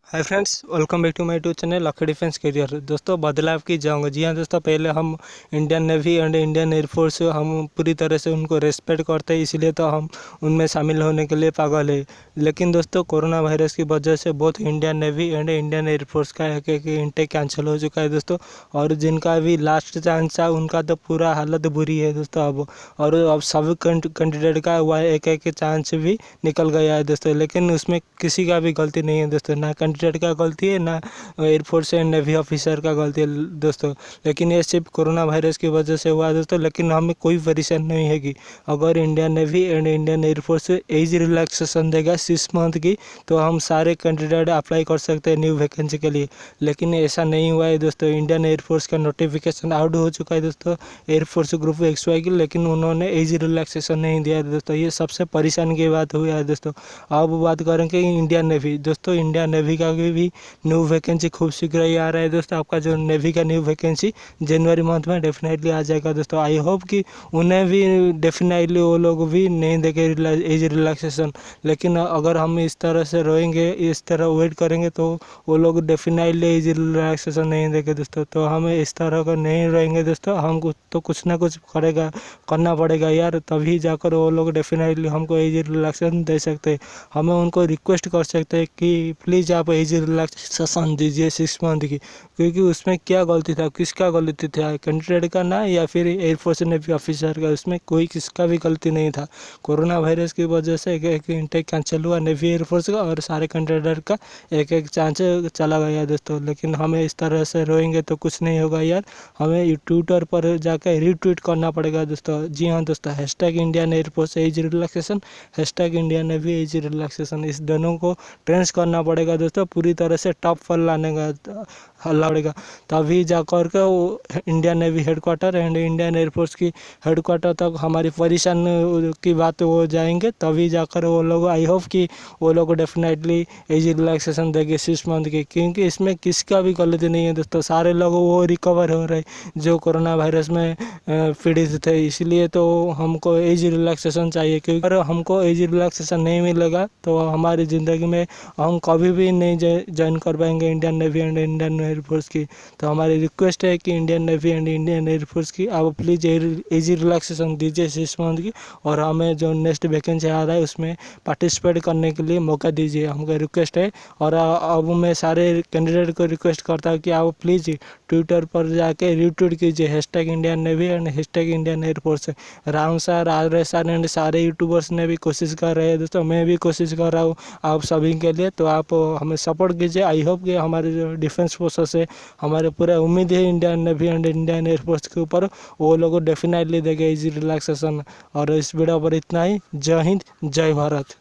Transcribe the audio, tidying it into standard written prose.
Hi friends, welcome back to my YouTube channel lucky defence career. दोस्तों, बदलाव की जंग। जी हाँ दोस्तों, पहले हम Indian navy and Indian air force हम पूरी तरह से उनको रेस्पेक्ट करते हैं, इसलिए तो हम उनमें शामिल होने के लिए पागल है। लेकिन दोस्तों, कोरोना वायरस की वजह से बहुत Indian navy and Indian air force का एक एक इंटेक कैंसिल हो चुका है दोस्तों। और जिनका भी लास्ट चांस था उनका तो पूरा हालत बुरी है दोस्तों अब। और अब सभी कैंडिडेट का वह एक एक चांस भी निकल गया है दोस्तों। लेकिन उसमें किसी का भी गलती नहीं है दोस्तों, ना कैंडिडेट का गलती है ना एयरफोर्स एंड नेवी ऑफिसर का गलती है दोस्तों। लेकिन ये सिर्फ कोरोना वायरस की वजह से हुआ दोस्तों। लेकिन हमें कोई परेशानी नहीं है कि अगर Indian navy and Indian air force age relaxation देगा 6 मंथ की, तो हम सारे कैंडिडेट अप्लाई कर सकते हैं न्यू वैकेंसी के लिए। लेकिन ऐसा नहीं हुआ है दोस्तों। इंडियन एयरफोर्स का नोटिफिकेशन आउट हो चुका है दोस्तों, एयरफोर्स ग्रुप XY की, लेकिन उन्होंने एज रिलैक्सेशन नहीं दिया दोस्तों। ये सबसे परेशानी की बात हुई है दोस्तों। अब बात करेंगे इंडियन नेवी। दोस्तों, इंडियन नेवी का भी न्यू वैकेंसी खूब शीघ्र ही आ रहा है दोस्तों। आपका जो नेवी का न्यू वैकेंसी जनवरी मंथ में डेफिनेटली आ जाएगा दोस्तों। आई होप कि उन्हें भी डेफिनेटली वो लोग भी नहीं देंगे एज रिलैक्सेशन। लेकिन अगर हम इस तरह से रहेंगे, इस तरह वेट करेंगे, तो वो लोग डेफिनेटली एज रिलैक्सेशन नहीं देंगे दोस्तों। तो हमें इस तरह का नहीं रहेंगे दोस्तों। हमको तो कुछ ना कुछ करना पड़ेगा यार, तभी जाकर वो लोग डेफिनेटली हमको एज रिलैक्सेशन दे सकते हैं। हमें उनको रिक्वेस्ट कर सकते हैं कि प्लीज़ आप एज रिलैक्सेशन दीजिए 6 मंथ की। क्योंकि उसमें क्या गलती था, किसका गलती था, कैंडिडेट का ना या फिर एयरफोर्स नेवी ऑफिसर का? उसमें कोई किसका भी गलती नहीं था। कोरोना वायरस की वजह से एक इंटेक कैंसिल हुआ नेवी एयरफोर्स का, और सारे कैंडिडेट का एक एक चांस चला गया दोस्तों। लेकिन हमें इस तरह से रोएंगे तो कुछ नहीं होगा यार। हमें ट्विटर पर जाकर रीट्वीट करना पड़ेगा दोस्तों। जी हाँ दोस्तों, hashtag Indian air force age relaxation, hashtag Indian navy age relaxation, इस दोनों को ट्रेंड्स करना पड़ेगा दोस्तों। पूरी तरह से टॉप पर लाने का हल्ला पड़ेगा, तभी जाकर के वो Indian navy headquarter and Indian air force की हेडक्वार्टर तक हमारी परेशान की बात हो जाएंगे। तभी जाकर वो लोग, आई होप कि वो लोग डेफिनेटली एज रिलैक्सेशन देंगे 6 मंथ की। क्योंकि इसमें किसका भी गलती नहीं है दोस्तों। सारे लोग वो रिकवर हो रहे जो कोरोना वायरस में पीड़ित थे। इसलिए तो हमको एज रिलैक्सेशन चाहिए। क्योंकि अगर हमको एज रिलैक्सेशन नहीं मिलेगा तो हमारी ज़िंदगी में हम कभी भी नहीं ज्वाइन कर पाएंगे Indian navy and Indian air force की। तो हमारी रिक्वेस्ट है कि Indian navy and Indian air force की आप प्लीज़ एज रिलैक्सेशन दीजिए 6 मंथ की, और हमें जो नेक्स्ट वैकेंसी आ रहा है उसमें पार्टिसिपेट करने के लिए मौका दीजिए, हमको रिक्वेस्ट है। और अब मैं सारे कैंडिडेट को रिक्वेस्ट करता हूँ कि आप प्लीज़ ट्विटर पर जाके रीट्वीट कीजिए hashtag Indian navy and hashtag Indian air force. Ram sir, RS sir and सारे यूट्यूबर्स ने भी कोशिश कर रहे हैं दोस्तों, मैं भी कोशिश कर रहा हूँ आप सभी के लिए। तो आप हमें सपोर्ट कीजिए। आई होप कि हमारे जो डिफेंस फोर्सेस है, हमारे पूरा उम्मीद है Indian navy and Indian air force के ऊपर, वो लोग डेफिनेटली देंगे एज रिलैक्सेशन। और इस वीडियो पर इतना ही। जय हिंद, जय भारत।